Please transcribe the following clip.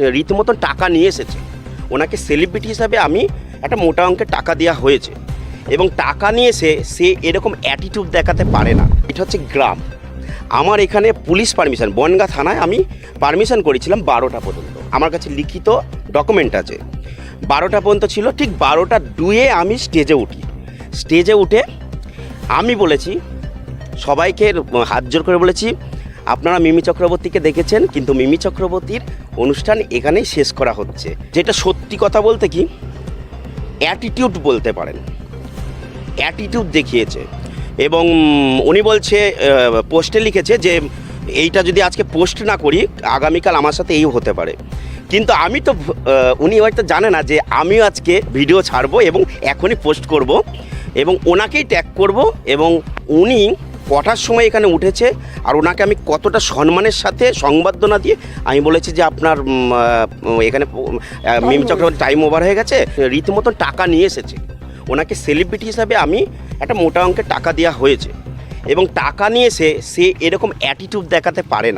রীতিমতন টাকা নিয়ে এসেছে। ওনাকে সেলিব্রিটি হিসাবে আমি একটা মোটা অঙ্কের টাকা দেওয়া হয়েছে এবং টাকা নিয়ে সে এরকম অ্যাটিটিউড দেখাতে পারে না। এটা হচ্ছে গ্রাম। আমার এখানে পুলিশ পারমিশন, বনগাঁ থানায় আমি পারমিশন করেছিলাম 12টা পর্যন্ত। আমার কাছে লিখিত ডকুমেন্ট আছে, 12টা পর্যন্ত ছিল। ঠিক 12টা 2-এ আমি স্টেজে উঠি। স্টেজে উঠে আমি বলেছি সবাইকে, হাত জোর করে বলেছি, আপনারা মিমি চক্রবর্তীকে দেখেছেন, কিন্তু মিমি চক্রবর্তীর অনুষ্ঠান এখানেই শেষ করা হচ্ছে। যেটা সত্যি কথা বলতে কি অ্যাটিটিউড বলতে পারেন, অ্যাটিটিউড দেখিয়েছে। এবং উনি বলছে, পোস্টে লিখেছে যে এইটা যদি আজকে পোস্ট না করি আগামীকাল আমার সাথে এই হতে পারে। কিন্তু আমি তো উনি হয়তো জানে না যে আমিও আজকে ভিডিও ছাড়বো এবং এখনই পোস্ট করব এবং ওনাকেই ট্যাগ করব। এবং উনি কটার সময় এখানে উঠেছে আর ওনাকে আমি কতটা সম্মানের সাথে সংবর্ধনা দিয়ে আমি বলেছি যে আপনার এখানে মিমি চক্রবর্তী টাইম ওভার হয়ে গেছে। রীতিমতন টাকা নিয়ে এসেছে। ওনাকে সেলিব্রিটি হিসাবে আমি একটা মোটা অঙ্কের টাকা দেওয়া হয়েছে এবং টাকা নিয়ে সে এরকম অ্যাটিটিউড দেখাতে পারে না।